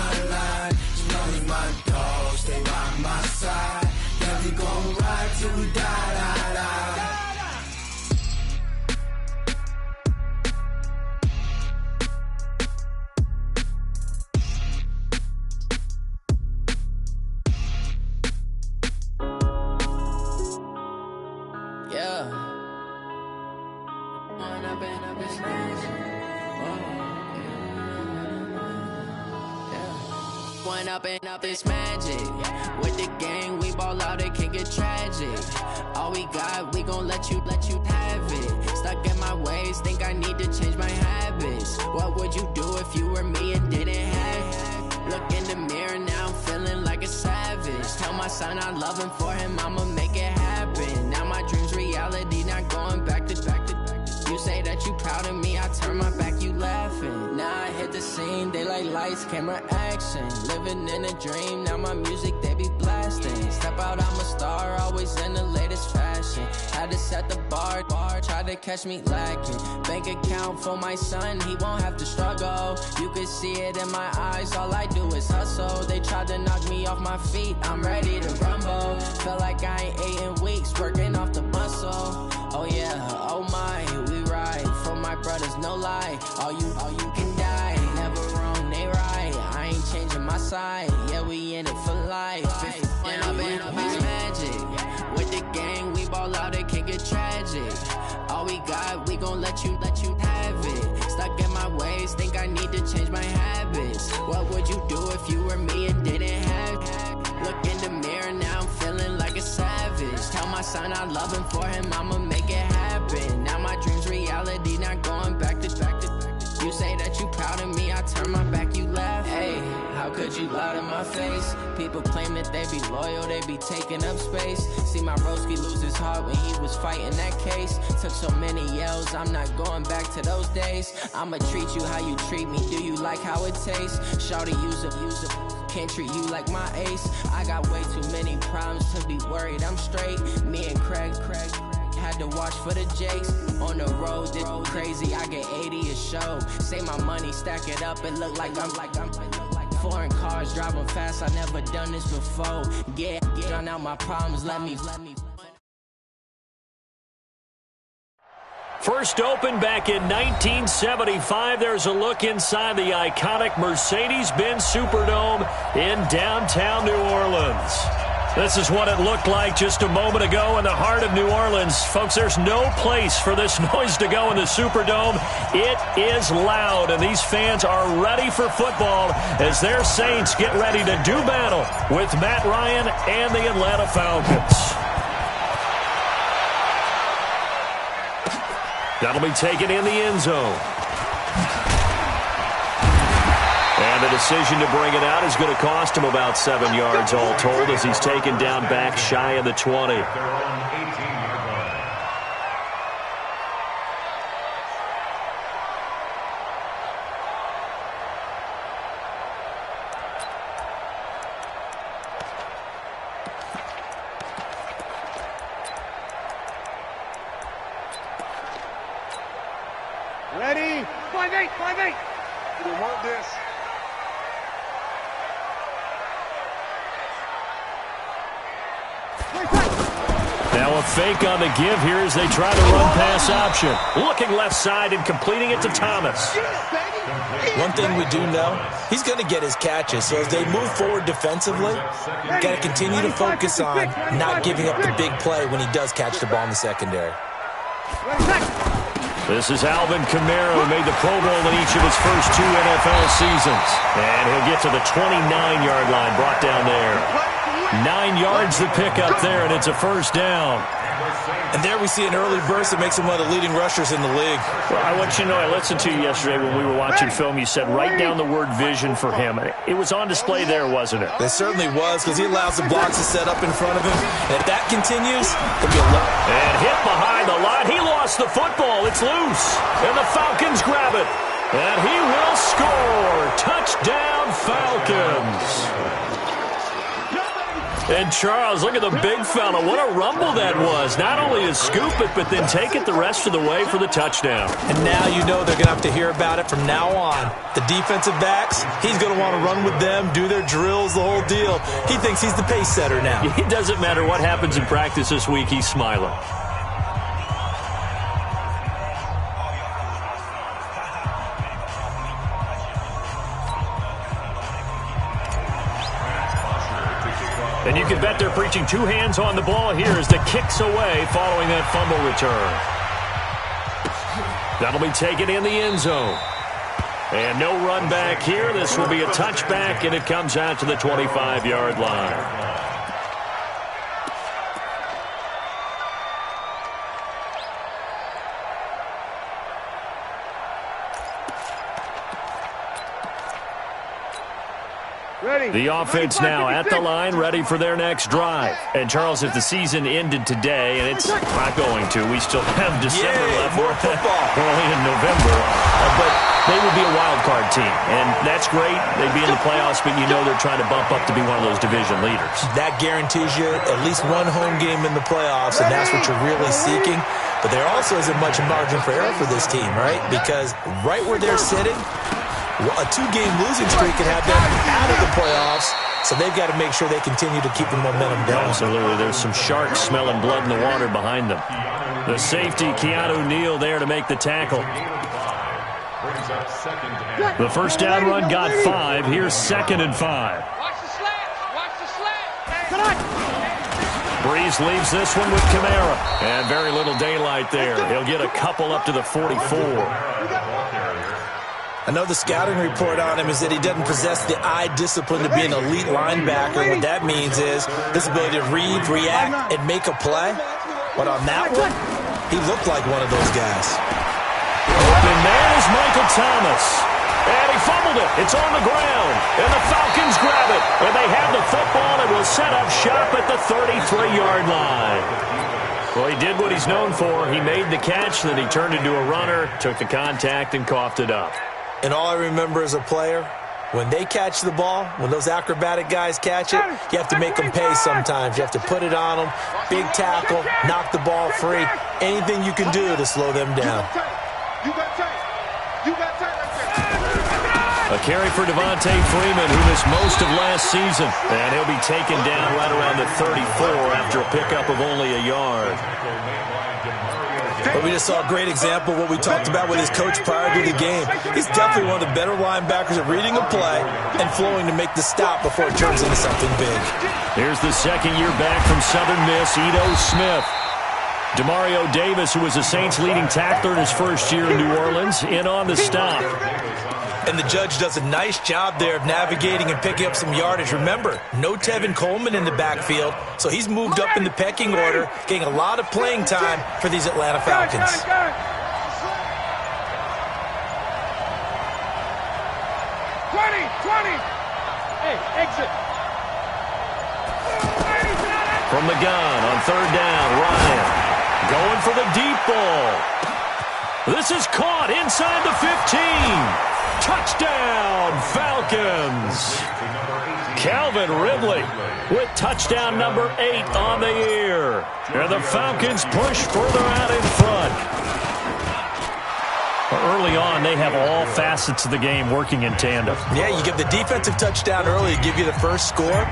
front line. You know we my dog, stay by my side. Yeah, we gon' ride till we die, die, die. Up this magic. With the gang, we ball out, it can get tragic. All we got, we gon' let you have it. Stuck in my ways, think I need to change my habits. What would you do if you were me and didn't have it? Look in the mirror, now I'm feeling like a savage. Tell my son I love him, for him I'ma make it happen. Now my dream's reality, not going back to. You say that you proud of me, I turn my back, you laughing. Now I hit the scene, they like lights, camera, action. Living in a dream, now my music, they be blasting. Step out, I'm a star, always in the latest fashion. Had to set the bar, try to catch me lacking. Bank account for my son, he won't have to struggle. You can see it in my eyes, all I do is hustle. They tried to knock me off my feet, I'm ready to rumble. Felt like I ain't ate in weeks, working off the muscle. Oh yeah, oh my, we ride for my brothers, no lie. All you can die, never wrong, they right. I ain't changing my side, yeah, we in it for life. When I've been up is magic. With the gang, we ball out, it can get tragic. All we got, we gon' let you have it. Stuck in my ways, think I need to change my habits. What would you do if you were me and didn't have it? Look in the mirror, now I'm feeling like a savage. Tell my son I love him, for him I'ma make it happen. Now my dream's reality, not going back to. You say that you proud of me, I turn my back, you laugh. Hey, how could you lie to my face? People claim that they be loyal, they be taking up space. See my broski lose his heart when he was fighting that case. Took so many yells, I'm not going back to those days. I'ma treat you how you treat me, do you like how it tastes? Shawty, use up. Can't treat you like my ace. I got way too many problems to be worried, I'm straight. Me and Craig had to watch for the Jakes. On the road, this crazy, I get 80 a show. Say my money, stack it up, it look like I'm foreign cars, driving fast, I never done this before. Get drown out my problems, let me. First opened back in 1975, there's a look inside the iconic Mercedes-Benz Superdome in downtown New Orleans. This is what it looked like just a moment ago in the heart of New Orleans. Folks, there's no place for this noise to go in the Superdome. It is loud, and these fans are ready for football as their Saints get ready to do battle with Matt Ryan and the Atlanta Falcons. That'll be taken in the end zone. And the decision to bring it out is going to cost him about 7 yards all told as he's taken down back shy of the 20. Ready? 5-8, 5-8. We want this. Now a fake on the give here as they try to run pass option. Looking left side and completing it to Thomas. One thing we do know, he's going to get his catches. So as they move forward defensively, got to continue to focus on not giving up the big play when he does catch the ball in the secondary. This is Alvin Kamara, who made the Pro Bowl in each of his first 2 NFL seasons. And he'll get to the 29-yard line, brought down there. 9 yards to pick up there, and it's a first down. And there we see an early burst that makes him one of the leading rushers in the league. Well, I want you to know, I listened to you yesterday when we were watching film. You said write down the word vision for him. It was on display there, wasn't it? It certainly was, because he allows the blocks to set up in front of him. And if that continues, it'll be a lot. And hit behind the line. He lost the football. It's loose. And the Falcons grab it. And he will score. Touchdown, Falcons. And Charles, look at the big fella. What a rumble that was. Not only to scoop it, but then take it the rest of the way for the touchdown. And now you know they're going to have to hear about it from now on. The defensive backs, he's going to want to run with them, do their drills, the whole deal. He thinks he's the pace setter now. It doesn't matter what happens in practice this week, he's smiling. And you can bet they're preaching two hands on the ball here as the kick's away following that fumble return. That'll be taken in the end zone. And no run back here. This will be a touchback, and it comes out to the 25-yard line. The offense now at the line, ready for their next drive. And, Charles, if the season ended today, and it's not going to, we still have December left. More football. Early in November. But they would be a wild card team, and that's great. They'd be in the playoffs, but you know they're trying to bump up to be one of those division leaders. That guarantees you at least one home game in the playoffs, and that's what you're really seeking. But there also isn't much margin for error for this team, right? Because right where they're sitting, a two-game losing streak can have them out of the playoffs, so they've got to make sure they continue to keep the momentum going. Absolutely. There's some sharks smelling blood in the water behind them. The safety, Keanu Neal, there to make the tackle. The first down run got 5. Here's 2nd and 5. Watch the slats. Watch the slats. Breeze leaves this one with Kamara. And very little daylight there. He'll get a couple up to the 44. I know the scouting report on him is that he doesn't possess the eye discipline to be an elite linebacker. What that means is his ability to read, react, and make a play. But on that one, he looked like one of those guys. Open man is Michael Thomas. And he fumbled it. It's on the ground. And the Falcons grab it. And they have the football and will set up shop at the 33-yard line. Well, he did what he's known for. He made the catch, then he turned into a runner, took the contact, and coughed it up. And all I remember as a player, when they catch the ball, when those acrobatic guys catch it, you have to make them pay sometimes. You have to put it on them, big tackle, knock the ball free. Anything you can do to slow them down. A carry for Devontae Freeman, who missed most of last season. And he'll be taken down right around the 34 after a pickup of only a yard. But we just saw a great example of what we talked about with his coach prior to the game. He's definitely one of the better linebackers at reading a play and flowing to make the stop before it turns into something big. Here's the second year back from Southern Miss, Ito Smith. Demario Davis, who was the Saints' leading tackler in his first year in New Orleans, in on the stop. And the judge does a nice job there of navigating and picking up some yardage. Remember, no Tevin Coleman in the backfield, so he's moved up in the pecking order, getting a lot of playing time for these Atlanta Falcons. 20. Hey, exit. From the gun on third down, Ryan going for the deep ball. This is caught inside the 15. Touchdown, Falcons. Calvin Ridley with touchdown number 8 on the year. And the Falcons push further out in front. Early on, they have all facets of the game working in tandem. Yeah, you get the defensive touchdown early to give you the first score,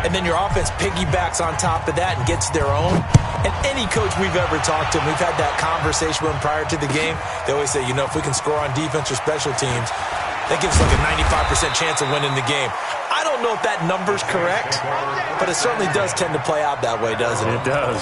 and then your offense piggybacks on top of that and gets their own. And any coach we've ever talked to, we've had that conversation with them prior to the game, they always say, you know, if we can score on defense or special teams, that gives like a 95% chance of winning the game. I don't know if that number's correct, but it certainly does tend to play out that way, doesn't it? It does.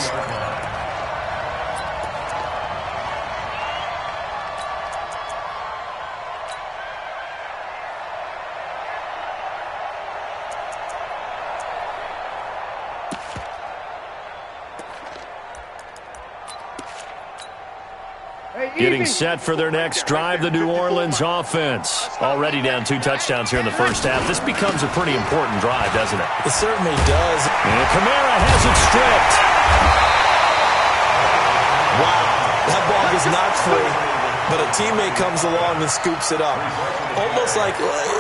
Getting set for their next drive, the New Orleans offense. Already down 2 touchdowns here in the first half. This becomes a pretty important drive, doesn't it? It certainly does. And Kamara has it stripped. Wow, that ball is not free. but a teammate comes along and scoops it up.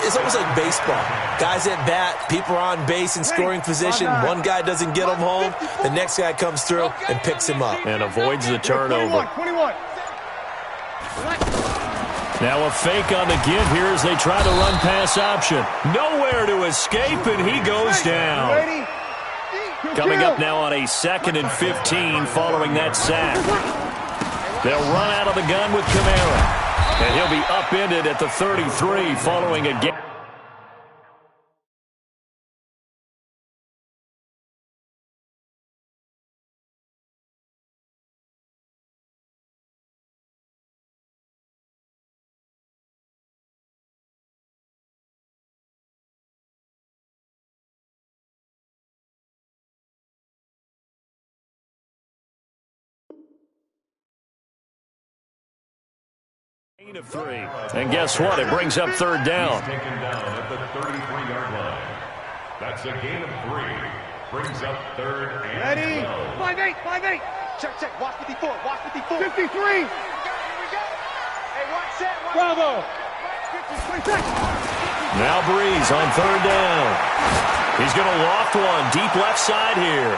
It's almost like baseball. Guys at bat, people are on base in scoring position. One guy doesn't get him home. The next guy comes through and picks him up. And avoids the turnover. 21. Now a fake on the give here as they try to run pass option. Nowhere to escape, and he goes down. Coming up now on a 2nd and 15 following that sack. They'll run out of the gun with Kamara. And he'll be upended at the 33 following a game. Of 3. And guess what? It brings up 3rd down. He's taken down at the 33-yard line. That's a gain of 3. Brings up 3rd and Ready? 12. 5-8. Check. Watch 54. 53. Hey, watch set. Bravo. Now Breeze on 3rd down. He's going to loft one deep left side here.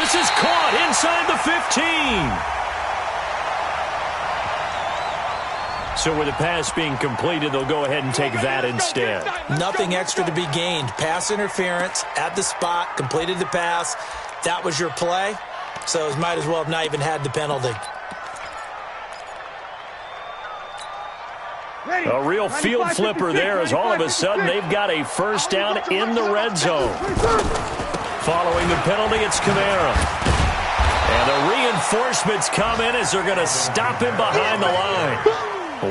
This is caught inside the 15. So with the pass being completed, they'll go ahead and take that instead. Nothing extra to be gained. Pass interference at the spot, completed the pass. That was your play, so it might as well have not even had the penalty. A real field flipper there as all of a sudden they've got a 1st down in the red zone. Following the penalty, it's Kamara. And the reinforcements come in as they're going to stop him behind the line.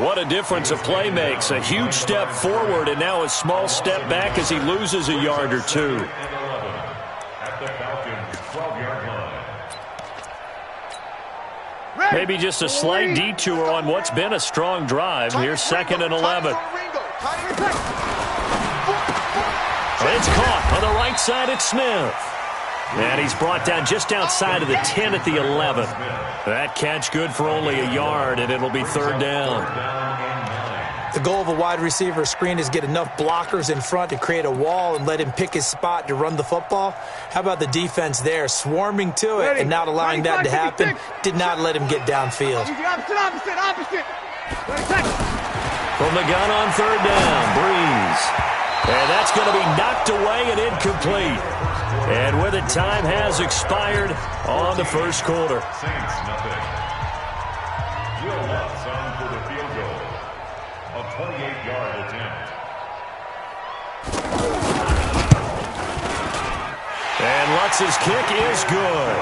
What a difference a play makes. A huge step forward and now a small step back as he loses a yard or 2. At the Falcons' 12-yard line. Maybe just a slight detour on what's been a strong drive. Here's 2nd and 11. It's caught on the right side at Smith. And he's brought down just outside of the 10 at the 11. That catch good for only a yard, and it'll be 3rd down. The goal of a wide receiver screen is get enough blockers in front to create a wall and let him pick his spot to run the football. How about the defense there, swarming to it and not allowing that to happen? Did not let him get downfield. Opposite. From the gun on 3rd down, Breeze. And that's going to be knocked away and incomplete. And with it, time has expired on the 1st quarter. Saints, nothing. Will Lutz on for the field goal. A 28-yard attempt. And Lutz's kick is good.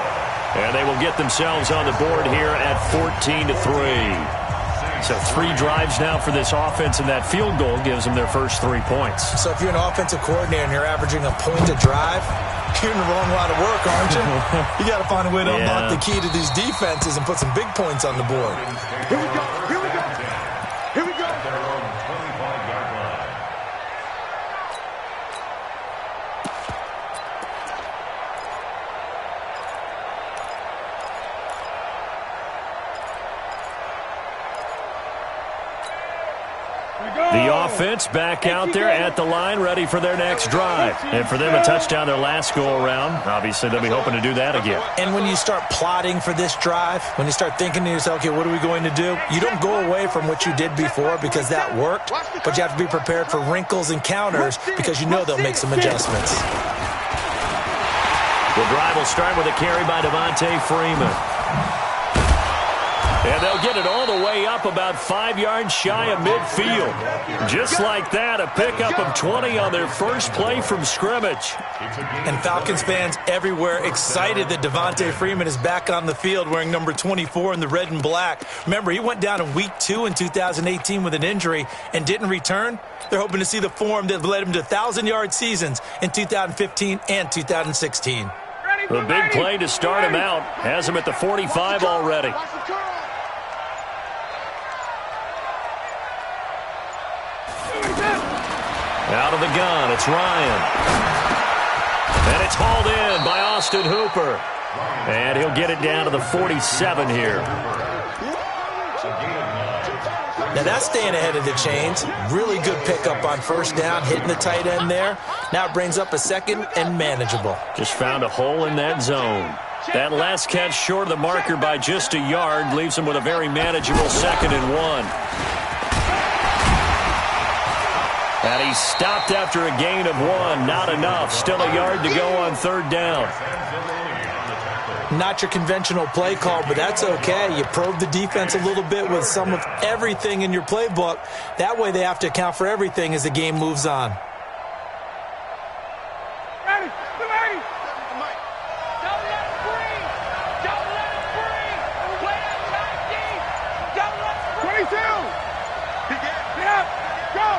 And they will get themselves on the board here at 14-3. So 3 drives now for this offense, and that field goal gives them their first 3 points. So if you're an offensive coordinator and you're averaging a point a drive, you're in the wrong line of work, aren't you? You got to find a way to unlock the key to these defenses and put some big points on the board. Here we go. Their own 25-yard line. The offense back out there at the line, ready for their next drive. And for them, a touchdown their last go-around. Obviously, they'll be hoping to do that again. And when you start plotting for this drive, when you start thinking to yourself, okay, what are we going to do? You don't go away from what you did before because that worked, but you have to be prepared for wrinkles and counters because you know they'll make some adjustments. The drive will start with a carry by Devontae Freeman. And they'll get it all the way up about 5 yards shy of midfield. Just like that, a pickup of 20 on their first play from scrimmage. And Falcons fans everywhere excited that Devontae Freeman is back on the field wearing number 24 in the red and black. Remember, he went down in week 2 in 2018 with an injury and didn't return. They're hoping to see the form that led him to 1,000-yard seasons in 2015 and 2016. The big play to start him out has him at the 45 already. Out of the gun, it's Ryan. And it's hauled in by Austin Hooper. And he'll get it down to the 47 here. It's a gain of 9. Now that's staying ahead of the chains. Really good pickup on first down, hitting the tight end there. Now it brings up a second and manageable. Just found a hole in that zone. That last catch short of the marker by just a yard leaves him with a very manageable 2nd and 1. And he's stopped after a gain of 1. Not enough. Still a yard to go on 3rd down. Not your conventional play call, but that's okay. You probe the defense a little bit with some of everything in your playbook. That way they have to account for everything as the game moves on. Ready, ready. Don't let him breathe. Don't let him breathe. Play attack deep. Don't let him breathe. 22. Get up. Go.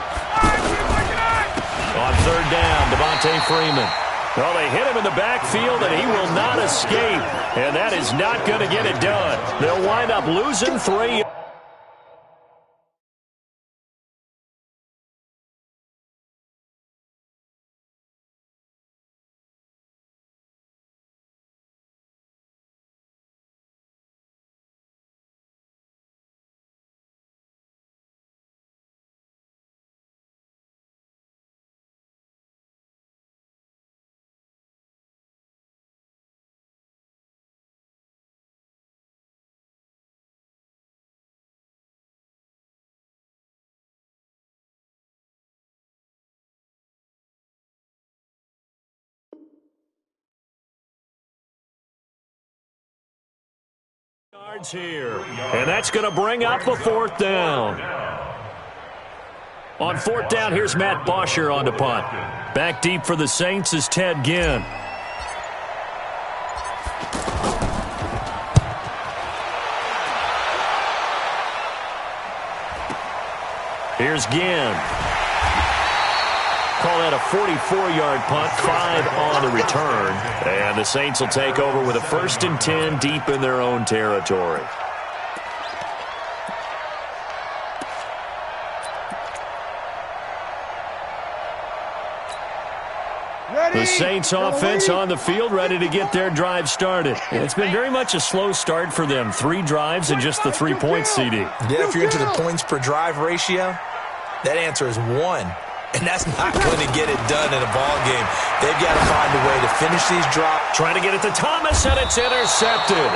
On 3rd down, Devontae Freeman. Well, they hit him in the backfield, and he will not escape. And that is not going to get it done. They'll wind up losing 3. Yards here, and that's going to bring up a 4th down. On 4th down, here's Matt Bosher on the punt. Back deep for the Saints is Ted Ginn. Here's Ginn. Call that a 44-yard punt, 5 on the return. And the Saints will take over with a 1st and 10 deep in their own territory. The Saints offense on the field, ready to get their drive started. It's been very much a slow start for them. 3 drives and just the 3 points, CD. Yeah, if you're into the points per drive ratio, that answer is 1. And that's not going to get it done in a ball game. They've got to find a way to finish these drops. Trying to get it to Thomas, and it's intercepted.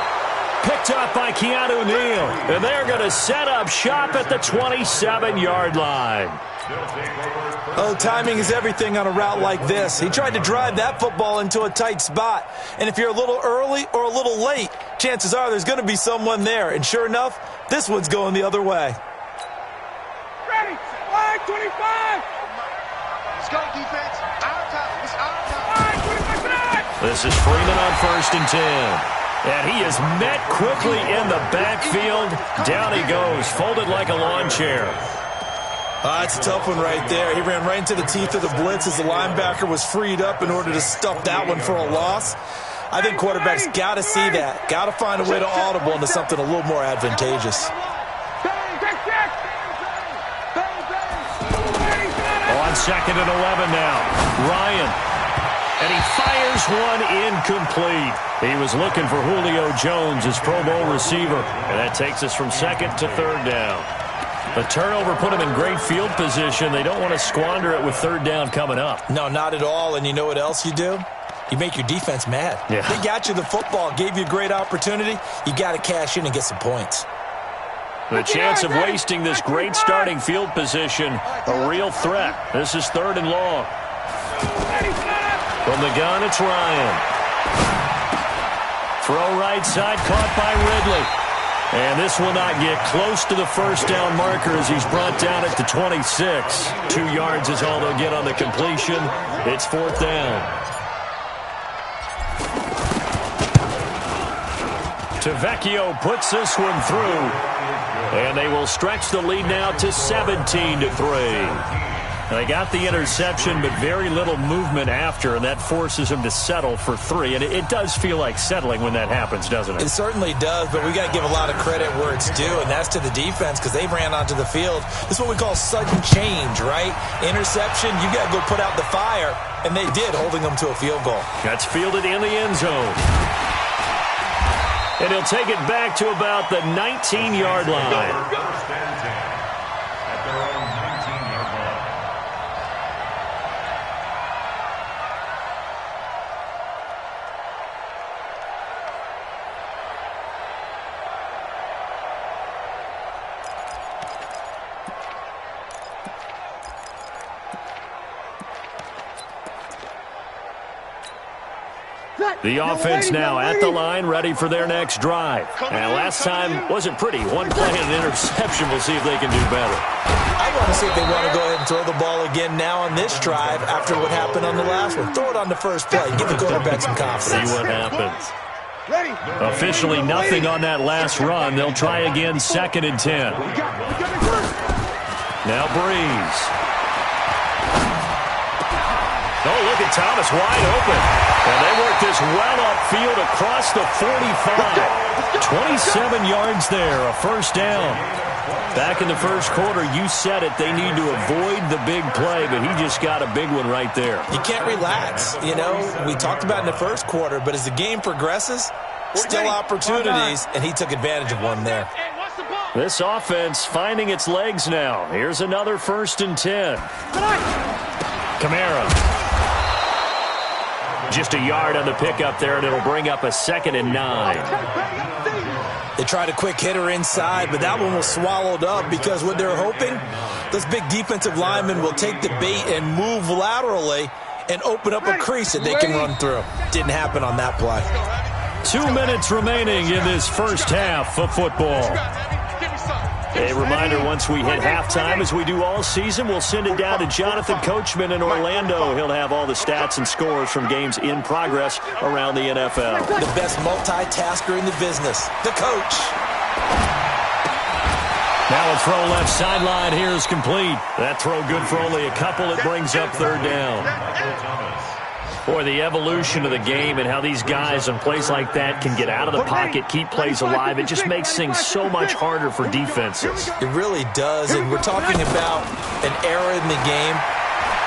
Picked up by Keanu Neal. And they're going to set up shop at the 27-yard line. Oh, timing is everything on a route like this. He tried to drive that football into a tight spot. And if you're a little early or a little late, chances are there's going to be someone there. And sure enough, this one's going the other way. Ready, line 25. Let's go, defense. Our time. It's our time. This is Freeman on 1st and 10. And he is met quickly in the backfield. Down he goes, folded like a lawn chair. That's a tough one right there. He ran right into the teeth of the blitz as the linebacker was freed up in order to stuff that one for a loss. I think quarterbacks got to see that. Got to find a way to audible into something a little more advantageous. On 2nd and 11 now. Ryan. And he fires one incomplete. He was looking for Julio Jones, his Pro Bowl receiver. And that takes us from 2nd to 3rd down. The turnover put him in great field position. They don't want to squander it with 3rd down coming up. No, not at all. And you know what else you do? You make your defense mad. Yeah. They got you the football, gave you a great opportunity. You got to cash in and get some points. The chance of wasting this great starting field position, a real threat. This is 3rd and long. From the gun, it's Ryan. Throw right side, caught by Ridley. And this will not get close to the 1st down marker as he's brought down at the 26. 2 yards is all they'll get on the completion. It's 4th down. Tavecchio puts this one through. And they will stretch the lead now to 17-3. They got the interception, but very little movement after, and that forces them to settle for 3. And it does feel like settling when that happens, doesn't it? It certainly does, but we got to give a lot of credit where it's due, and that's to the defense because they ran onto the field. This is what we call sudden change, right? Interception, you got to go put out the fire, and they did, holding them to a field goal. That's fielded in the end zone. And he'll take it back to about the 19-yard line. The offense now at the line, ready for their next drive. And last time wasn't pretty. One play and an interception. We'll see if they can do better. I want to see if they want to go ahead and throw the ball again now on this drive after what happened on the last one. Throw it on the first play. Give the quarterback some confidence. See what happens. Officially nothing on that last run. They'll try again, 2nd and 10. Now Breeze. Oh, look at Thomas wide open. And they work this well upfield across the 45. 27 yards there, a first down. Back in the first quarter, you said it, they need to avoid the big play, but he just got a big one right there. You can't relax. You know, we talked about in the first quarter, but as the game progresses, still opportunities, and he took advantage of one there. This offense finding its legs now. Here's another 1st and 10. Kamara. Just a yard on the pickup there, and it'll bring up a 2nd and 9. They tried a quick hitter inside, but that one was swallowed up because what they're hoping, those big defensive linemen will take the bait and move laterally and open up a crease that they can run through. Didn't happen on that play. 2 minutes remaining in this first half of football. A reminder, once we hit halftime, as we do all season, we'll send it down to Jonathan Coachman in Orlando. He'll have all the stats and scores from games in progress around the NFL. The best multitasker in the business, the coach. Now a throw left sideline here is complete. That throw good for only a couple. It brings up 3rd down. Boy, the evolution of the game and how these guys on plays like that can get out of the pocket, keep plays alive, it just makes things so much harder for defenses. It really does, and we're talking about an era in the game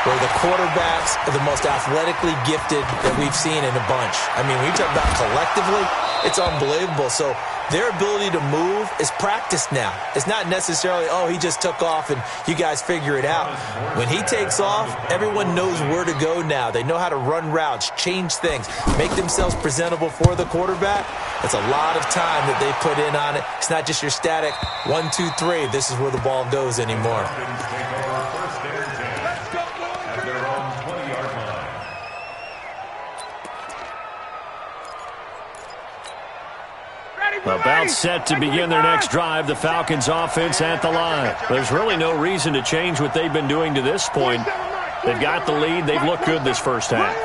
where the quarterbacks are the most athletically gifted that we've seen in a bunch. I mean, when you talk about collectively, it's unbelievable. So their ability to move is practiced now. It's not necessarily, oh, he just took off and you guys figure it out. When he takes off, everyone knows where to go now. They know how to run routes, change things, make themselves presentable for the quarterback. It's a lot of time that they put in on it. It's not just your static 1, 2, 3. This is where the ball goes anymore. About set to begin their next drive, the Falcons offense at the line. There's really no reason to change what they've been doing to this point. They've got the lead. They've looked good this first half.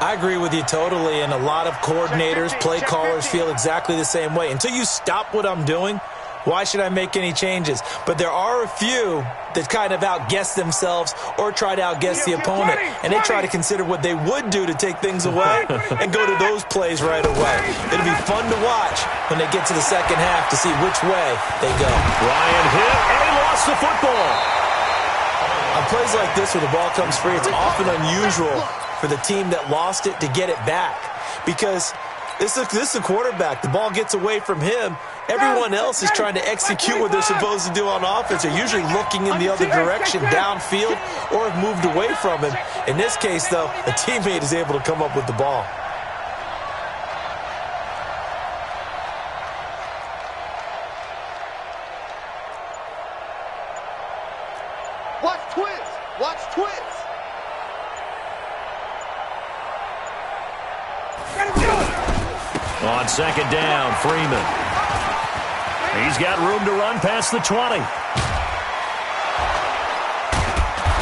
I agree with you totally, and a lot of coordinators, play callers feel exactly the same way. Until you stop what I'm doing, why should I make any changes? But there are a few that kind of outguess themselves or try to outguess the opponent, and they try to consider what they would do to take things away and go to those plays right away. It'll be fun to watch when they get to the second half to see which way they go. Ryan hit, and he lost the football. On plays like this where the ball comes free, it's often unusual for the team that lost it to get it back because this is a quarterback. The ball gets away from him. Everyone else is trying to execute what they're supposed to do on offense. They're usually looking in the other direction, downfield, or have moved away from him. In this case, though, a teammate is able to come up with the ball. Watch twins. Watch twins. On 2nd down, Freeman. He's got room to run past the 20.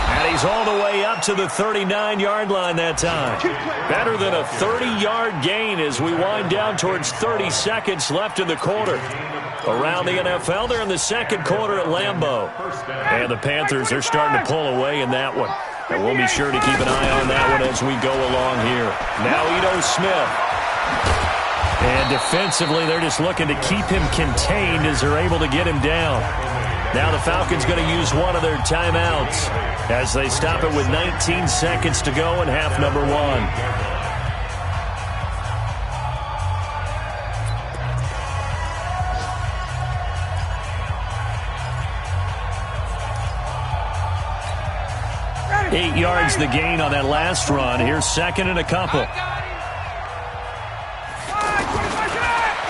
And he's all the way up to the 39-yard line that time. Better than a 30-yard gain as we wind down towards 30 seconds left in the quarter. Around the NFL, they're in the second quarter at Lambeau. And the Panthers, they're starting to pull away in that one. And we'll be sure to keep an eye on that one as we go along here. Now Ito Smith. And defensively, they're just looking to keep him contained as they're able to get him down. Now the Falcons going to use one of their timeouts as they stop it with 19 seconds to go in half number 1. Eight yards the gain on that last run. Here's 2nd and a couple.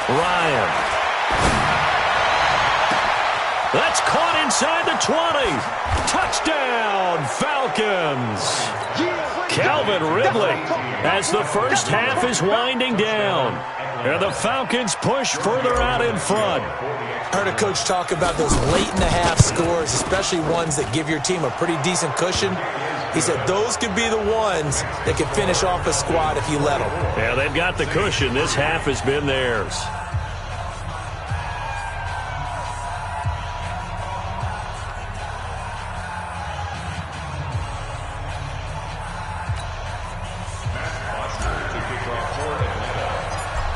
Ryan. That's caught inside the 20. Touchdown, Falcons. Calvin Ridley as the first half is winding down. And the Falcons push further out in front. Heard a coach talk about those late-in-the-half scores, especially ones that give your team a pretty decent cushion. He said those could be the ones that could finish off a squad if you let them. Yeah, they've got the cushion. This half has been theirs.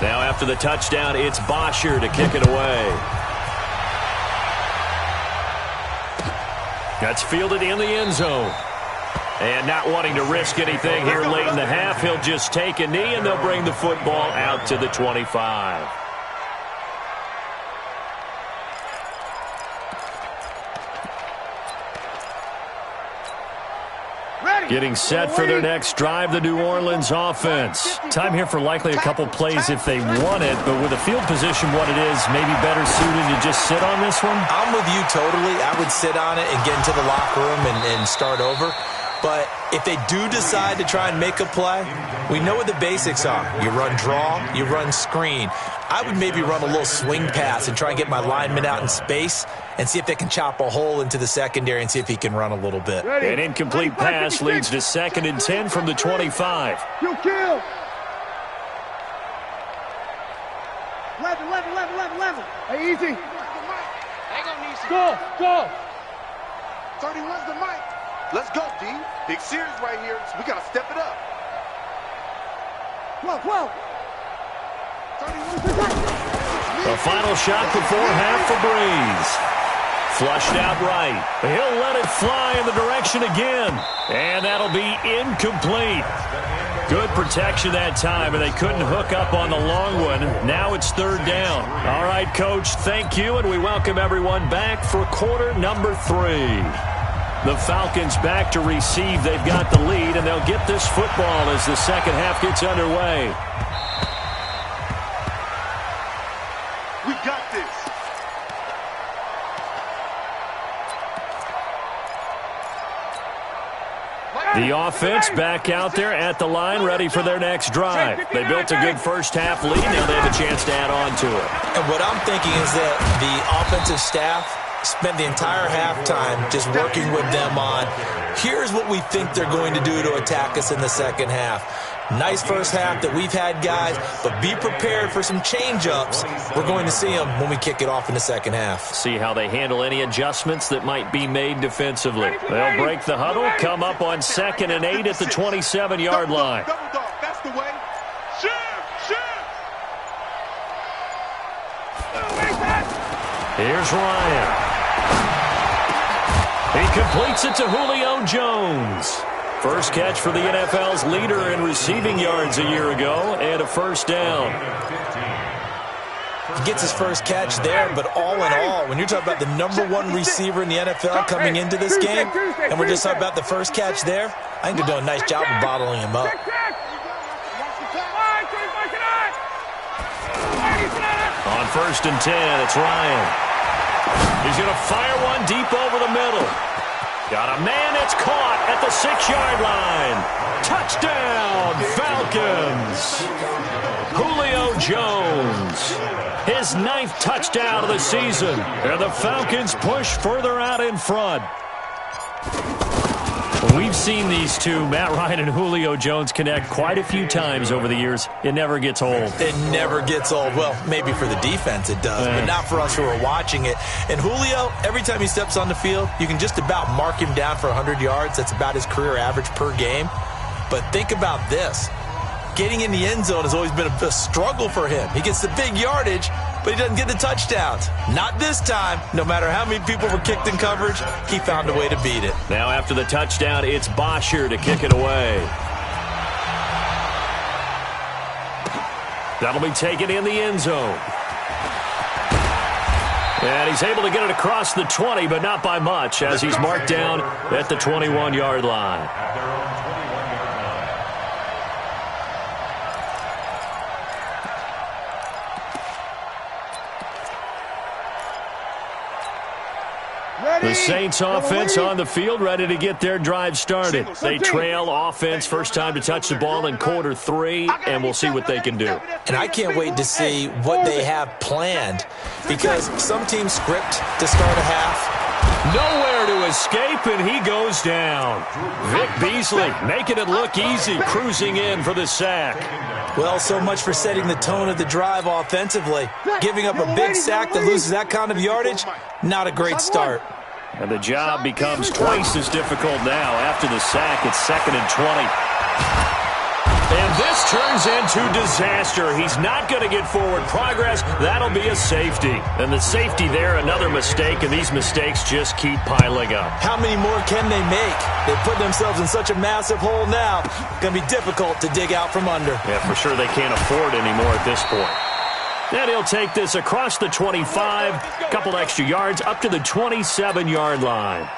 Now after the touchdown, it's Bosher to kick it away. That's fielded in the end zone. And not wanting to risk anything here late in the half, he'll just take a knee and they'll bring the football out to the 25. Getting set for their next drive, the New Orleans offense. Time here for likely a couple plays if they want it, but with the field position what it is, maybe better suited to just sit on this one? I'm with you totally. I would sit on it and get into the locker room and start over. But if they do decide to try and make a play, we know what the basics are. You run draw, you run screen. I would maybe run a little swing pass and try and get my lineman out in space and see if they can chop a hole into the secondary and see if he can run a little bit. An incomplete pass leads to 2nd and 10 from the 25. You kill. 11. Hey, easy. They gonna need some. Go. 31's the mic. Let's go, D. Big series right here. So we got to step it up. 12. The final shot before half for Breeze. Flushed out right. He'll let it fly in the direction again. And that'll be incomplete. Good protection that time, and they couldn't hook up on the long one. Now it's 3rd down. All right, Coach, thank you, and we welcome everyone back for quarter number 3. The Falcons back to receive. They've got the lead, and they'll get this football as the second half gets underway. We got this. The offense back out there at the line, ready for their next drive. They built a good first half lead. Now they have a chance to add on to it. And what I'm thinking is that the offensive staff spent the entire halftime just working with them on, here's what we think they're going to do to attack us in the second half. Nice first half that we've had, guys, but be prepared for some change-ups. We're going to see them when we kick it off in the second half. See how they handle any adjustments that might be made defensively. They'll break the huddle, come up on 2nd and 8 at the 27-yard line. Double dog, that's the way. Shift. Here's Ryan. He completes it to Julio Jones. First catch for the NFL's leader in receiving yards a year ago, and a first down. He gets his first catch there, but all in all, when you're talking about the #1 receiver in the NFL coming into this game, and we're just talking about the first catch there, I think they're doing a nice job of bottling him up. On 1st and 10, it's Ryan. He's going to fire one deep over the middle. Got a man, it's caught at the 6-yard line. Touchdown, Falcons. Julio Jones, his 9th touchdown of the season. And the Falcons push further out in front. We've seen these two, Matt Ryan and Julio Jones, connect quite a few times over the years. It never gets old. It never gets old. Well, maybe for the defense it does, but not for us who are watching it. And Julio, every time he steps on the field, you can just about mark him down for 100 yards. That's about his career average per game. But think about this. Getting in the end zone has always been a struggle for him. He gets the big yardage, but he doesn't get the touchdowns. Not this time. No matter how many people were kicked in coverage, he found a way to beat it. Now after the touchdown, it's Bosher to kick it away. That'll be taken in the end zone. And he's able to get it across the 20, but not by much, as he's marked down at the 21-yard line. The Saints offense on the field, ready to get their drive started. They trail offense, first time to touch the ball in quarter 3, and we'll see what they can do. And I can't wait to see what they have planned, because some teams script to start a half. Nowhere to escape, and he goes down. Vic Beasley making it look easy, cruising in for the sack. Well, so much for setting the tone of the drive offensively. Giving up a big sack that loses that kind of yardage, not a great start. And the job becomes twice as difficult now. After the sack, it's 2nd and 20. And this turns into disaster. He's not going to get forward progress. That'll be a safety. And the safety there, another mistake, and these mistakes just keep piling up. How many more can they make? They put themselves in such a massive hole now. Going to be difficult to dig out from under. Yeah, for sure they can't afford anymore at this point. And he'll take this across the 25, a couple extra yards, up to the 27-yard line.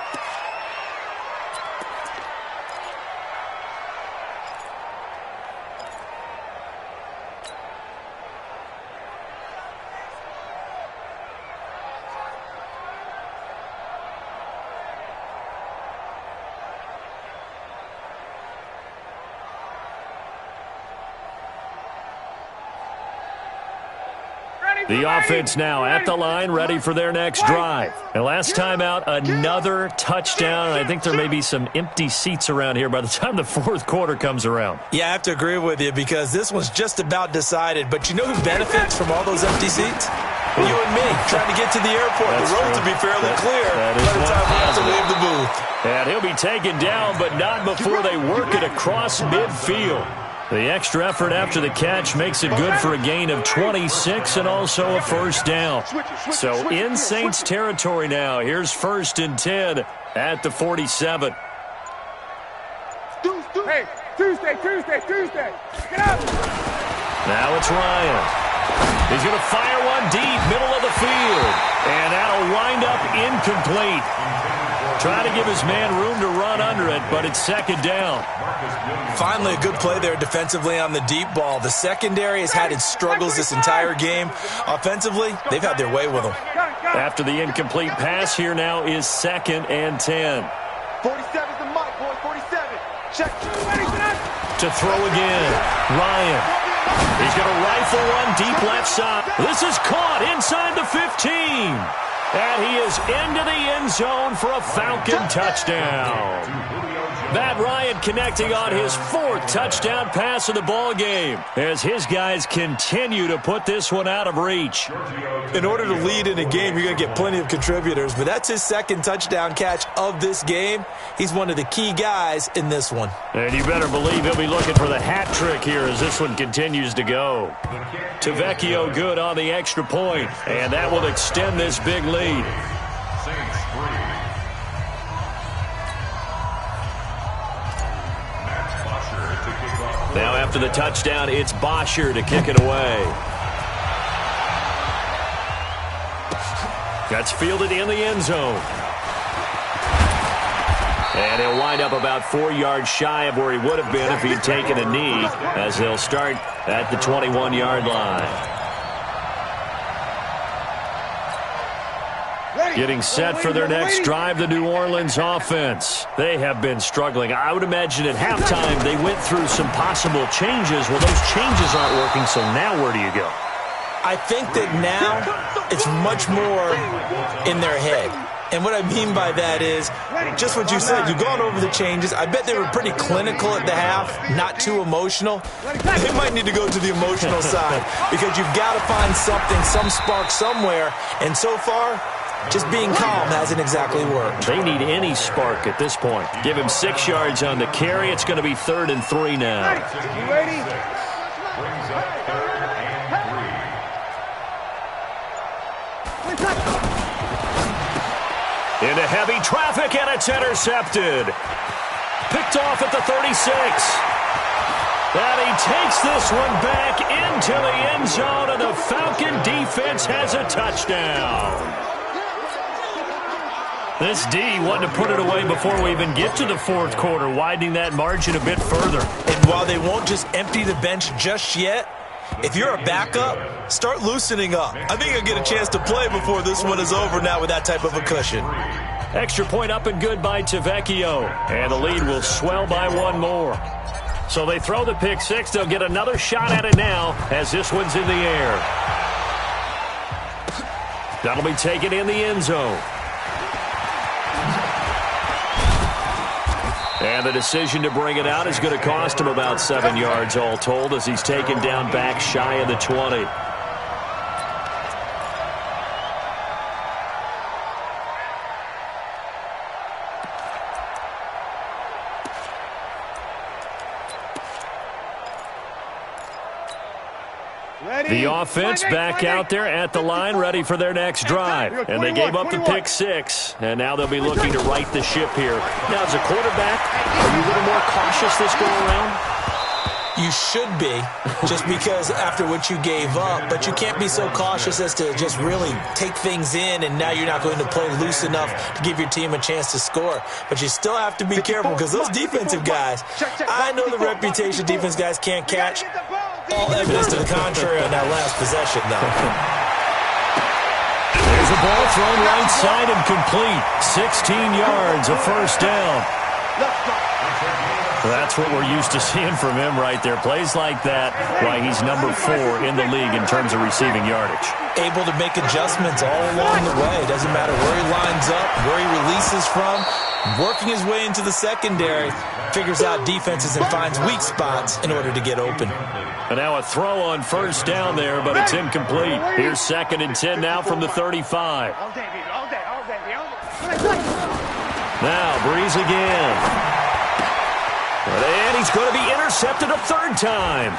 The offense now at the line, ready for their next drive. And last time out, another touchdown. And I think there may be some empty seats around here by the time the fourth quarter comes around. Yeah, I have to agree with you, because this one's just about decided. But you know who benefits from all those empty seats? You and me, trying to get to the airport. The roads will be fairly clear by the time we have to leave the booth. And he'll be taken down, but not before they work it across midfield. The extra effort after the catch makes it good for a gain of 26 and also a first down. So in Saints territory now. Here's 1st and 10 at the 47. Hey, Tuesday. Get up. Now it's Ryan. He's going to fire one deep, middle of the field. And that'll wind up incomplete. Trying to give his man room to run under it, but it's 2nd down. Finally, a good play there defensively on the deep ball. The secondary has had its struggles this entire game. Offensively, they've had their way with them. After the incomplete pass, here now is 2nd and 10. 47's the mic, boy. 47. Check. To throw again. Ryan. He's going to rifle one deep left side. This is caught inside the 15. And he is into the end zone for a Falcon touchdown. Matt Ryan connecting on his 4th touchdown pass of the ball game as his guys continue to put this one out of reach. In order to lead in a game, you're going to get plenty of contributors, but that's his 2nd touchdown catch of this game. He's one of the key guys in this one. And you better believe he'll be looking for the hat trick here as this one continues to go. Tavecchio good on the extra point, and that will extend this big lead. Now after the touchdown, it's Bosher to kick it away. That's fielded in the end zone. And he'll wind up about 4 yards shy of where he would have been if he'd taken a knee, as they'll start at the 21-yard line. Getting set for their next drive, the New Orleans offense. They have been struggling. I would imagine at halftime they went through some possible changes. Well, those changes aren't working, so now where do you go? I think that now it's much more in their head. And what I mean by that is just what you said. You've gone over the changes. I bet they were pretty clinical at the half, not too emotional. They might need to go to the emotional side because you've got to find something, some spark somewhere. And so far, just being calm hasn't exactly worked. They need any spark at this point. Give him 6 yards on the carry. It's going to be 3rd and 3 now. You ready? Into heavy traffic, and it's intercepted. Picked off at the 36. And he takes this one back into the end zone, and the Falcon defense has a touchdown. This D wanted to put it away before we even get to the fourth quarter, widening that margin a bit further. And while they won't just empty the bench just yet, if you're a backup, start loosening up. I think you'll get a chance to play before this one is over now with that type of a cushion. Extra point up and good by Tavecchio. And the lead will swell by one more. So they throw the pick six. They'll get another shot at it now as this one's in the air. That'll be taken in the end zone. And the decision to bring it out is going to cost him about 7 yards all told as he's taken down back shy of the 20. The offense back out there at the line, ready for their next drive. And they gave up the pick six, and now they'll be looking to right the ship here. Now, as a quarterback, are you a little more cautious this go around? You should be, just because after what you gave up, but you can't be so cautious as to just really take things in, and now you're not going to play loose enough to give your team a chance to score. But you still have to be careful because those defensive guys, I know the reputation defense guys can't catch. All evidence to the contrary on that last possession, though. There's a ball thrown right side and complete. 16 yards, a first down. That's what we're used to seeing from him right there. Plays like that, why he's number 4 in the league in terms of receiving yardage. Able to make adjustments all along the way. Doesn't matter where he lines up, where he releases from. Working his way into the secondary, figures out defenses and finds weak spots in order to get open. And now a throw on first down there, but it's incomplete. Here's 2nd and 10 now from the 35. Now Breeze again. And he's going to be intercepted a third time.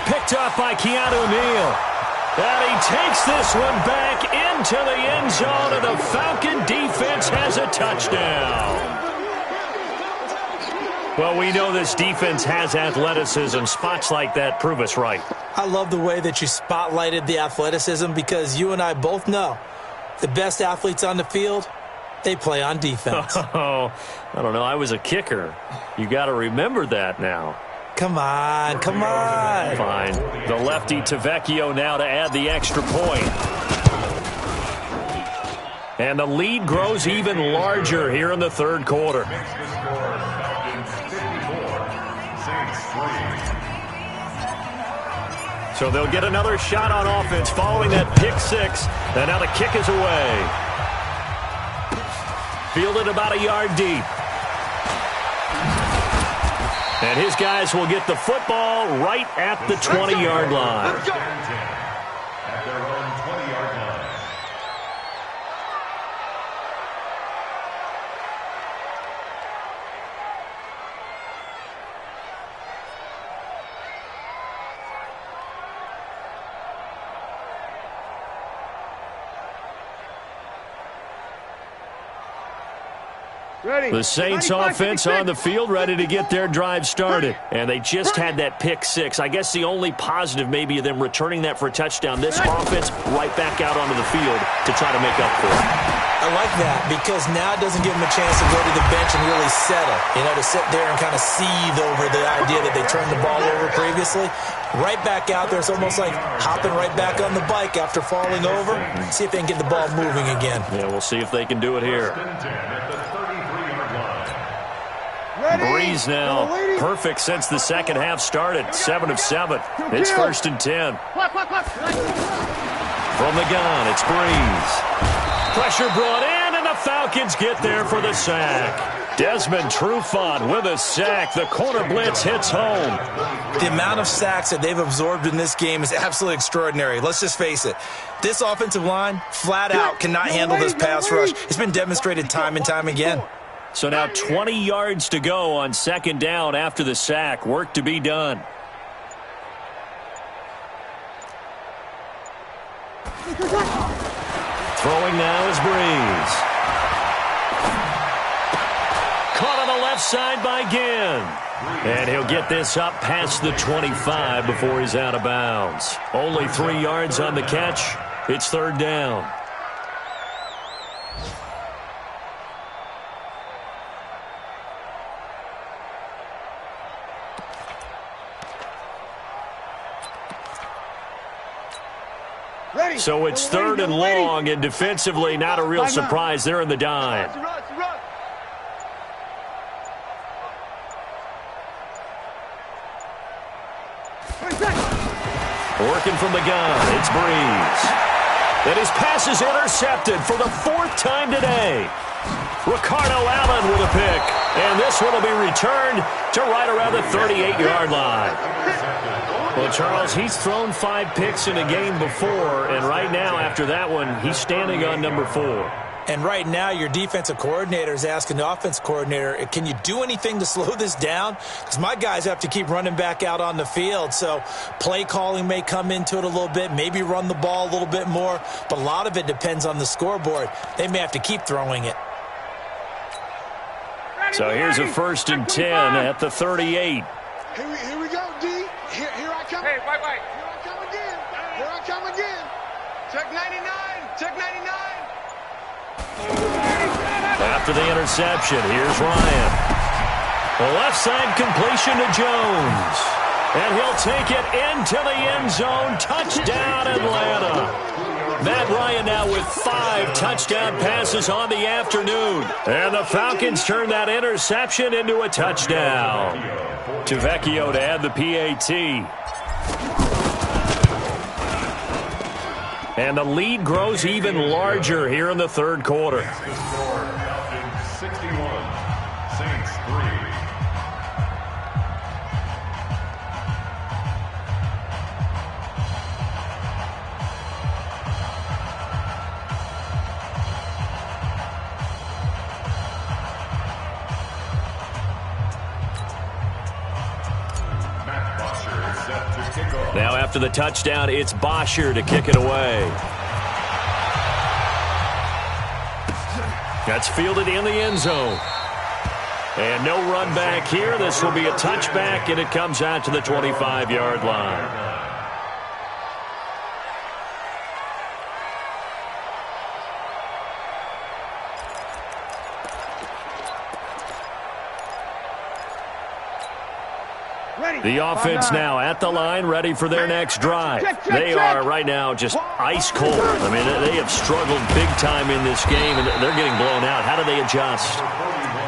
Picked up by Keanu Neal. And he takes this one back into the end zone, and the Falcon defense has a touchdown. Well, we know this defense has athleticism. Spots like that prove us right. I love the way that you spotlighted the athleticism because you and I both know the best athletes on the field, they play on defense. Oh, I don't know. I was a kicker. You got to remember that now. Come on, come on. Fine. The lefty Tavecchio now to add the extra point. And the lead grows even larger here in the third quarter. So they'll get another shot on offense following that pick six. And now the kick is away. Fielded about a yard deep. And his guys will get the football right at the 20-yard line. At their own 20-yard line. The Saints offense on the field ready to get their drive started. And they just had that pick six. I guess the only positive maybe of them returning that for a touchdown. This offense right back out onto the field to try to make up for it. I like that because now it doesn't give them a chance to go to the bench and really settle. You know, to sit there and kind of seethe over the idea that they turned the ball over previously. Right back out there. It's almost like hopping right back on the bike after falling over. See if they can get the ball moving again. Yeah, we'll see if they can do it here. Breeze now perfect since the second half started. 7 of 7. It's 1st and 10. From the gun, it's Breeze. Pressure brought in, and the Falcons get there for the sack. Desmond Trufant with a sack. The corner blitz hits home. The amount of sacks that they've absorbed in this game is absolutely extraordinary. Let's just face it. This offensive line, flat out, cannot handle this pass rush. It's been demonstrated time and time again. So now 20 yards to go on 2nd down after the sack. Work to be done. Throwing now is Breeze. Caught on the left side by Ginn. And he'll get this up past the 25 before he's out of bounds. Only 3 yards on the catch. It's 3rd down. So it's third and long, and defensively not a real surprise. They're in the dime. Working from the gun, it's Breeze. And his pass is intercepted for the fourth time today. Ricardo Allen with a pick. And this one will be returned to right around the 38-yard line. Well, Charles, he's thrown 5 picks in a game before, and right now, after that one, he's standing on number 4. And right now, your defensive coordinator is asking the offensive coordinator, can you do anything to slow this down? Because my guys have to keep running back out on the field. So play calling may come into it a little bit, maybe run the ball a little bit more. But a lot of it depends on the scoreboard. They may have to keep throwing it. So here's a 1st and 10 at the 38. Here we go, D. Here I come. Hey, wait. Here I come again. Here I come again. Check 99. Check 99. After the interception, here's Ryan. The left side completion to Jones. And he'll take it into the end zone. Touchdown, Atlanta. Matt Ryan now with 5 touchdown passes on the afternoon. And the Falcons turn that interception into a touchdown. Tavecchio to add the PAT. And the lead grows even larger here in the third quarter. 61, Saints 3. Now after the touchdown, it's Bosher to kick it away. That's fielded in the end zone. And no run back here. This will be a touchback, and it comes out to the 25-yard line. The offense now at the line, ready for their next drive. They are right now just ice cold. I mean, they have struggled big time in this game, and they're getting blown out. How do they adjust?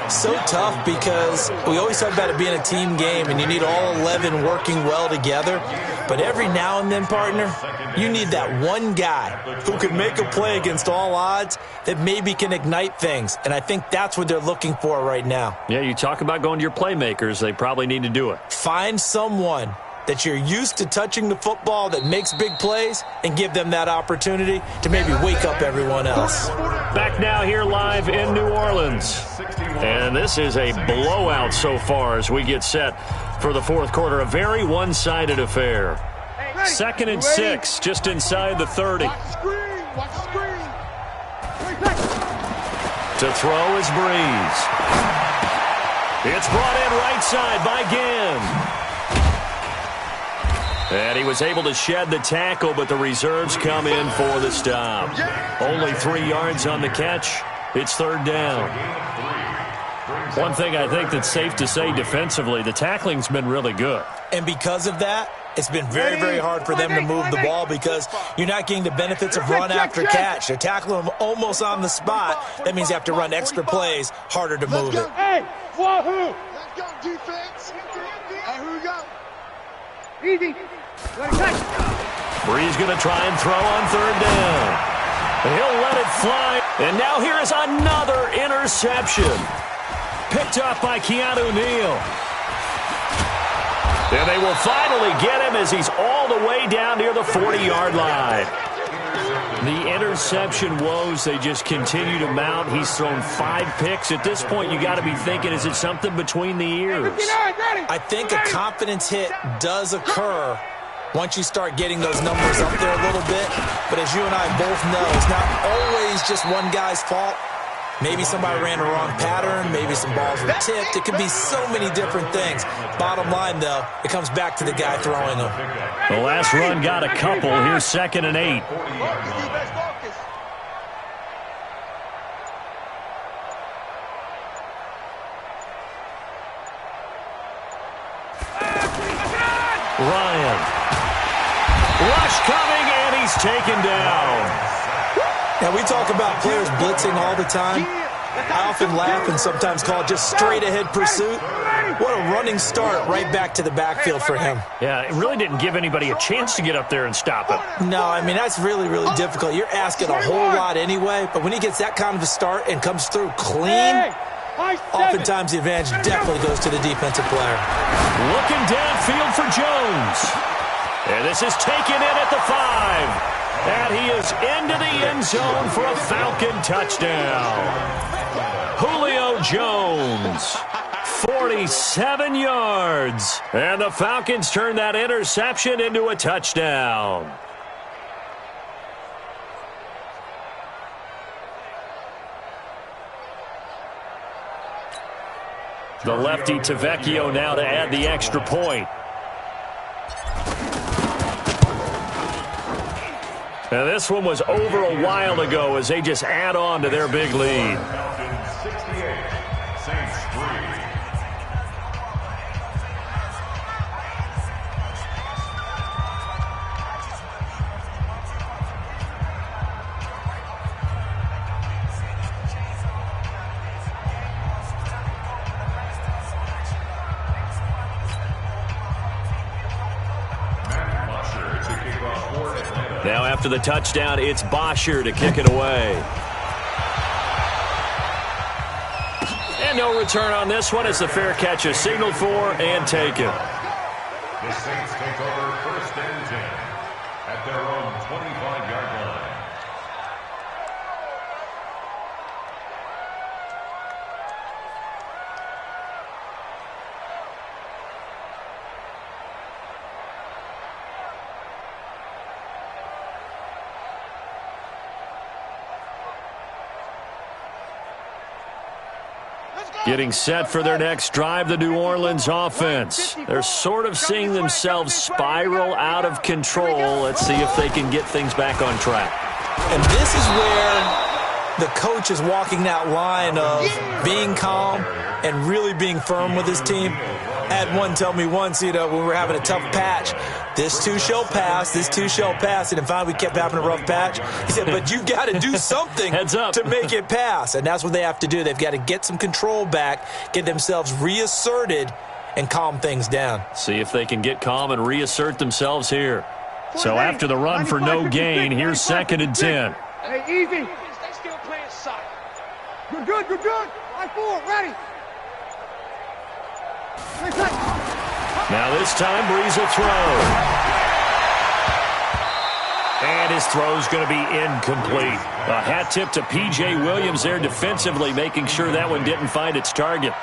So tough because we always talk about it being a team game, and you need all 11 working well together. But every now and then, partner, you need that one guy who can make a play against all odds that maybe can ignite things. And I think that's what they're looking for right now. Yeah, you talk about going to your playmakers. They probably need to do it. Find someone that you're used to touching the football that makes big plays and give them that opportunity to maybe wake up everyone else. Back now here live in New Orleans. And this is a blowout so far as we get set for the fourth quarter. A very one-sided affair. 2nd and 6, just inside the 30. Watch the screen. Watch the screen. To throw is Breeze. It's brought in right side by Ginn. And he was able to shed the tackle, but the reserves come in for the stop. Only 3 yards on the catch. It's 3rd down. One thing I think that's safe to say defensively, the tackling's been really good. And because of that, it's been very, very hard for them to move the ball because you're not getting the benefits of run after catch. They're tackling them almost on the spot. That means you have to run extra plays, harder to move it. Hey, Wahoo! Let's go, defense. Hey, here we go. Easy. Breeze going to try and throw on 3rd down. And he'll let it fly. And now here is another interception. Picked up by Keanu Neal. And they will finally get him as he's all the way down near the 40-yard line. The interception woes, they just continue to mount. He's thrown 5 picks. At this point, you got to be thinking, is it something between the ears? I think a confidence hit does occur once you start getting those numbers up there a little bit. But as you and I both know, it's not always just one guy's fault. Maybe somebody ran a wrong pattern. Maybe some balls were tipped. It could be so many different things. Bottom line, though, it comes back to the guy throwing them. The last run got a couple. Here's 2nd and 8. Ryan. Rush coming, and he's taken down. Now, we talk about players blitzing all the time. I often laugh and sometimes call it just straight-ahead pursuit. What a running start right back to the backfield for him. Yeah, it really didn't give anybody a chance to get up there and stop him. No, I mean, that's really, really difficult. You're asking a whole lot anyway, but when he gets that kind of a start and comes through clean, oftentimes the advantage definitely goes to the defensive player. Looking downfield for Jones. And this is taken in at the 5. And he is into the end zone for a Falcon touchdown. Julio Jones, 47 yards. And the Falcons turn that interception into a touchdown. The lefty Tavecchio now to add the extra point. Now this one was over a while ago as they just add on to their big lead. Falcons 68, Saints 3. Now after the touchdown, it's Bosher to kick it away. And no return on this one as the fair catch is signaled for and taken. The Saints take over 1st and 10 at their own 25-yard line. Getting set for their next drive, the New Orleans offense. They're sort of seeing themselves spiral out of control. Let's see if they can get things back on track. And this is where the coach is walking that line of being calm and really being firm with his team. I had one tell me once, when we were having a tough patch, this too shall pass, this too shall pass. And finally we kept having a rough patch. He said, but you got to do something Heads up. to make it pass. And that's what they have to do. They've got to get some control back, get themselves reasserted, and calm things down. See if they can get calm and reassert themselves here. So after the run for no gain, here's 2nd and 10. Hey, easy. They still playing soccer. You're good, you're good. Line 4, ready. Now this time, Breeze will throw. And his throw's going to be incomplete. A hat tip to P.J. Williams there defensively, making sure that one didn't find its target.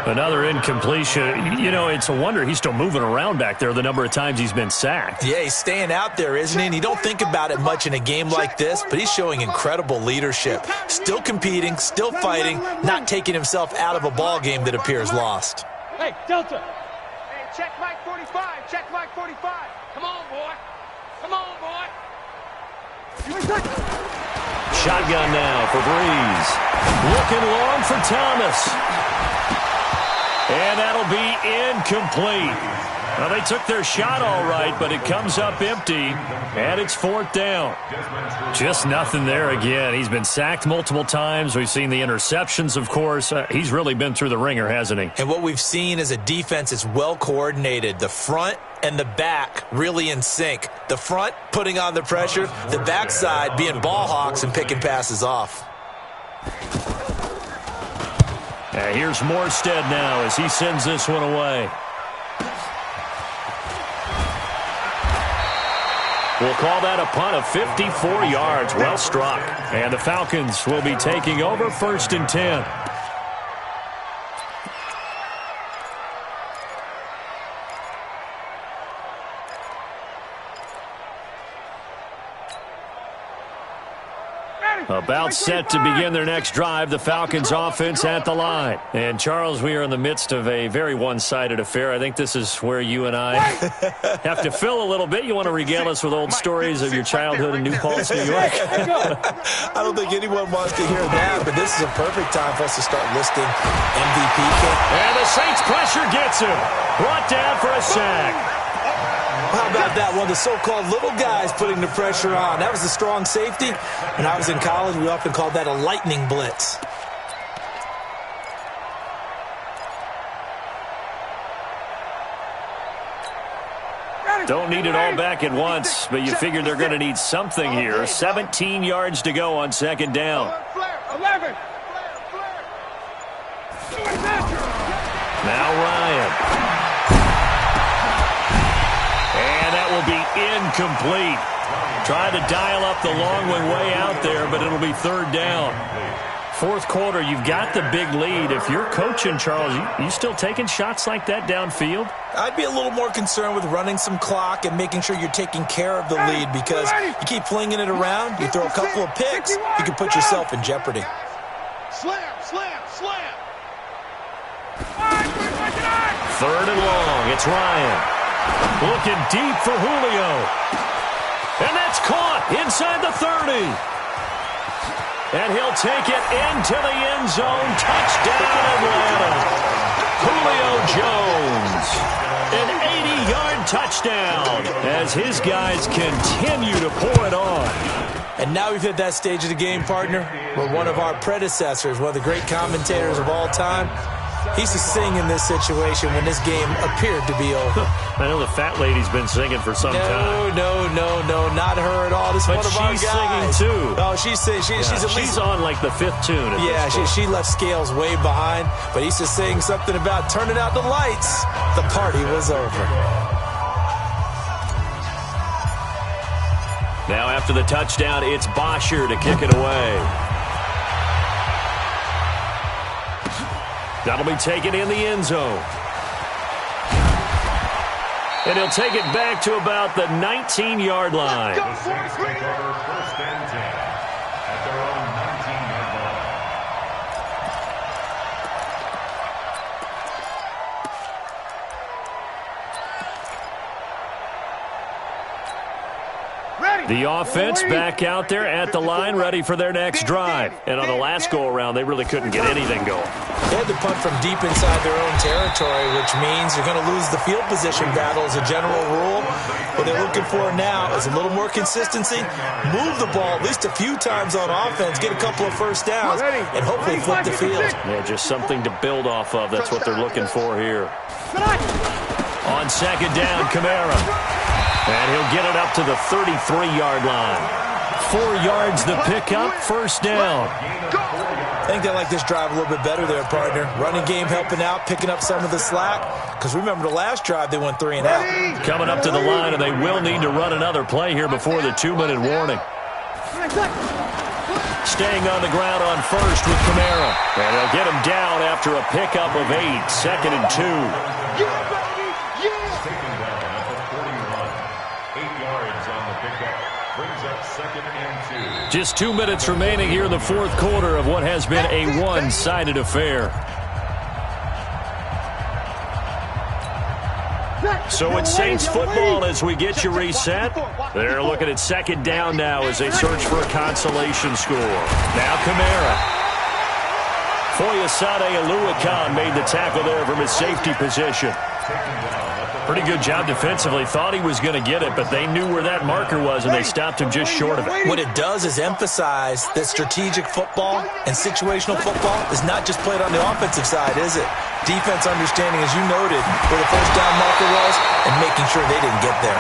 Another incompletion. It's a wonder he's still moving around back there the number of times he's been sacked. Yeah, he's staying out there, isn't he? And you don't think about it much in a game like this, but he's showing incredible leadership. Still competing, still fighting, not taking himself out of a ball game that appears lost. Hey, Delta. Hey, check Mike 45. Check Mike 45. Come on, boy. Come on, boy. Shotgun now for Breeze. Looking long for Thomas. And that'll be incomplete. Well, they took their shot all right, but it comes up empty, and it's 4th down. Just nothing there again. He's been sacked multiple times. We've seen the interceptions, of course. He's really been through the ringer, hasn't he? And what we've seen is a defense that's well coordinated. The front and the back really in sync. The front putting on the pressure, the backside being ball hawks and picking passes off. Here's Morstead now as he sends this one away. We'll call that a punt of 54 yards. Well struck. And the Falcons will be taking over 1st and 10. About set to begin their next drive, the Falcons offense at the line. And, Charles, we are in the midst of a very one-sided affair. I think this is where you and I have to fill a little bit. You want to regale us with old stories of your childhood in New Paltz, New York? I don't think anyone wants to hear that, but this is a perfect time for us to start listing MVP. And the Saints pressure gets him. Brought down for a sack. How about that? One of the so-called little guys putting the pressure on. That was the strong safety. When I was in college, we often called that a lightning blitz. Don't need it all back at once, but you figure they're going to need something here. 17 yards to go on second down. 11. Now Ryan. And that will be incomplete. Trying to dial up the long one way out there, but it'll be third down. Fourth quarter, you've got the big lead. If you're coaching, Charles, you still taking shots like that downfield? I'd be a little more concerned with running some clock and making sure you're taking care of the lead, because you keep flinging it around, you throw a couple of picks, you can put yourself in jeopardy. Slam, slam, slam. Third and long. It's Ryan. Looking deep for Julio. And that's caught inside the 30. And he'll take it into the end zone. Touchdown, Atlanta. Julio Jones. An 80-yard touchdown as his guys continue to pour it on. And now we've hit that stage of the game, partner, where one of our predecessors, one of the great commentators of all time, he used to sing in this situation when this game appeared to be over. I know the fat lady's been singing for some time. No, not her at all. This is one of our guys. But she's singing too. Oh, she's on like the fifth tune. She left Scales way behind, but he used to sing something about turning out the lights. The party was over. Now after the touchdown, it's Bosher to kick it away. That'll be taken in the end zone. And he'll take it back to about the 19-yard line. First and 10 at their own 19-yard line. The offense back out there at the line, ready for their next drive. And on the last go-around, they really couldn't get anything going. They had to punt from deep inside their own territory, which means you're going to lose the field position battle as a general rule. What they're looking for now is a little more consistency, move the ball at least a few times on offense, get a couple of first downs, and hopefully flip the field. Yeah, just something to build off of. That's what they're looking for here. On second down, Kamara. And he'll get it up to the 33-yard line. 4 yards the pickup, first down. I think they like this drive a little bit better there, partner. Running game helping out, picking up some of the slack. Because remember the last drive, they went 3 and out. Coming up to the line, and they will need to run another play here before the 2-minute warning. Staying on the ground on first with Kamara. And they'll get him down after a pickup of 8, second and 2. Just 2 minutes remaining here in the fourth quarter of what has been a one-sided affair. So it's Saints football as we get you reset. They're looking at second down now as they search for a consolation score. Now Kamara. Foyesade Aluakan made the tackle there from his safety position. Pretty good job defensively. Thought he was going to get it, but they knew where that marker was, and they stopped him just short of it. What it does is emphasize that strategic football and situational football is not just played on the offensive side, is it? Defense understanding, as you noted, where the first down marker was and making sure they didn't get there.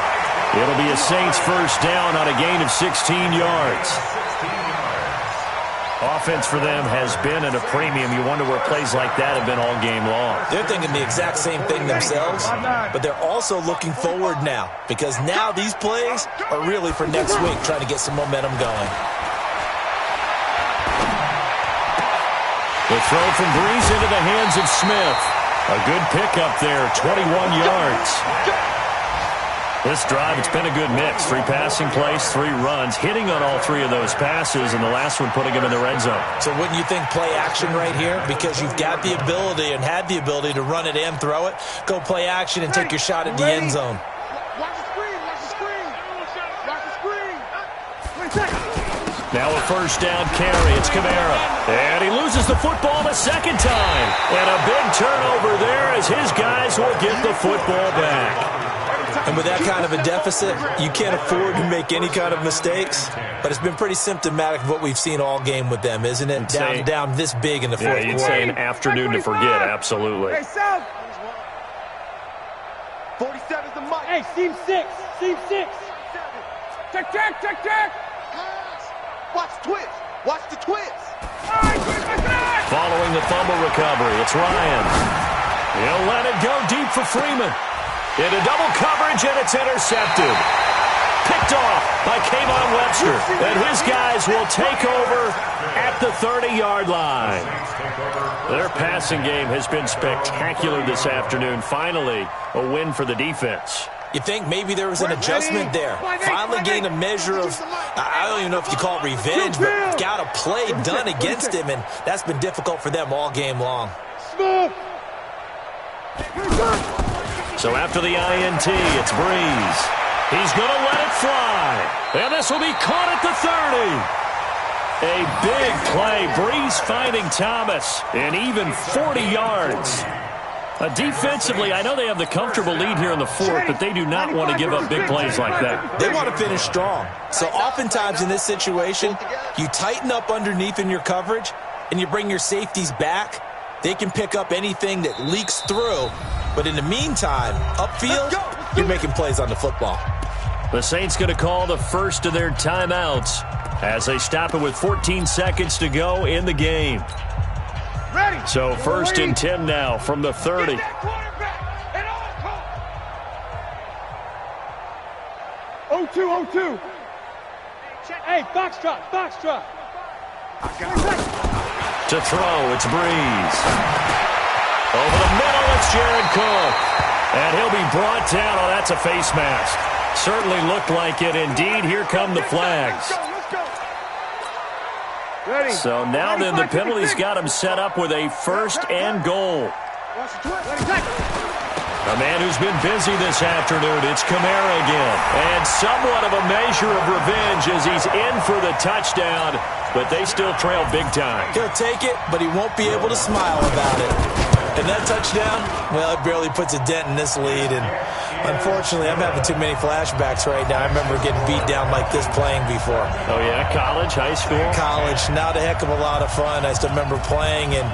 It'll be a Saints first down on a gain of 16 yards. Offense for them has been at a premium. You wonder where plays like that have been all game long. They're thinking the exact same thing themselves, but they're also looking forward now, because now these plays are really for next week, trying to get some momentum going. The throw from Breeze into the hands of Smith. A good pickup there, 21 yards. This drive, it's been a good mix. 3 passing plays, 3 runs, hitting on all 3 of those passes, and the last one putting him in the red zone. So wouldn't you think play action right here? Because you've got the ability and had the ability to run it and throw it. Go play action and take your shot at the end zone. Watch the screen, watch the screen. Watch the screen. 20 seconds. Now a first down carry. It's Kamara. And he loses the football the second time. And a big turnover there as his guys will get the football back. And with that kind of a deficit, you can't afford to make any kind of mistakes. But it's been pretty symptomatic of what we've seen all game with them, isn't it? Down this big in the fourth quarter. You'd say an afternoon to forget, absolutely. Hey, South. 47's the mic. Hey, seam 6. Seam 6. Check. Watch the twist. Watch the twist. Following the fumble recovery, it's Ryan. He'll let it go deep for Freeman. Into double coverage, and it's intercepted. Picked off by Kayvon Webster. And his guys will take over at the 30-yard line. Their passing game has been spectacular this afternoon. Finally, a win for the defense. You think maybe there was an adjustment there. Finally gained a measure of, I don't even know if you call it revenge, but got a play done against him, and that's been difficult for them all game long. So after the INT, it's Breeze. He's going to let it fly. And this will be caught at the 30. A big play. Breeze finding Thomas. And even 40 yards. Defensively, I know they have the comfortable lead here in the fourth, but they do not want to give up big plays like that. They want to finish strong. So oftentimes in this situation, you tighten up underneath in your coverage, and you bring your safeties back. They can pick up anything that leaks through. But in the meantime, upfield, you're making plays on the football. The Saints going to call the first of their timeouts as they stop it with 14 seconds to go in the game. Ready. So 1st and 10 now from the 30. Oh, 2. Hey, foxtrot. To throw, it's Breeze. Over the middle, it's Jared Cook. And he'll be brought down. Oh, that's a face mask. Certainly looked like it. Indeed, here come the flags. Ready. So now then the penalty's got him set up with a 1st and goal. A man who's been busy this afternoon, it's Kamara again. And somewhat of a measure of revenge as he's in for the touchdown, but they still trail big time. He'll take it, but he won't be able to smile about it. And that touchdown, well, it barely puts a dent in this lead. And unfortunately, I'm having too many flashbacks right now. I remember getting beat down like this playing before. Oh, yeah? College, high school? College. Not a heck of a lot of fun. I still remember playing and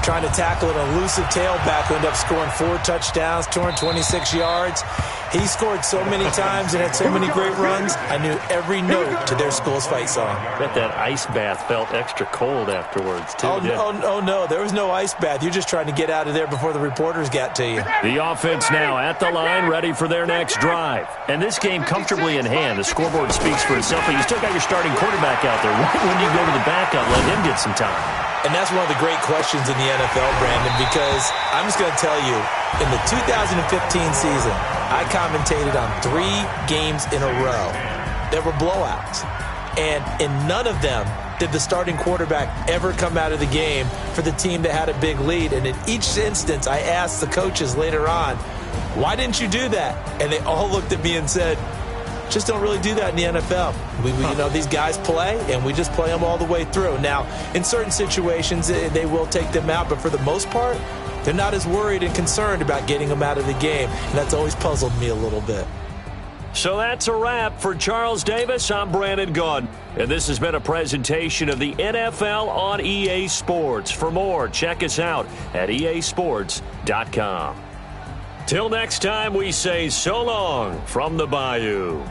trying to tackle an elusive tailback who ended up scoring 4 touchdowns, 226 yards. He scored so many times and had so many great runs, I knew every note to their school's fight song. Bet that ice bath felt extra cold afterwards, too. Oh, no. There was no ice bath. You're just trying to get out of there before the reporters got to you. The offense now at the line, ready for their next drive. And this game comfortably in hand. The scoreboard speaks for itself, but you still got your starting quarterback out there. Why wouldn't you go to the backup, let him get some time? And that's one of the great questions in the NFL, Brandon, because I'm just going to tell you, in the 2015 season, I commentated on 3 games in a row. There were blowouts. And in none of them did the starting quarterback ever come out of the game for the team that had a big lead. And in each instance, I asked the coaches later on, why didn't you do that? And they all looked at me and said, just don't really do that in the NFL. You know, these guys play, and we just play them all the way through. Now, in certain situations, they will take them out, but for the most part, they're not as worried and concerned about getting them out of the game, and that's always puzzled me a little bit. So that's a wrap for Charles Davis. I'm Brandon Gaudin, and this has been a presentation of the NFL on EA Sports. For more, check us out at easports.com. Till next time, we say so long from the Bayou.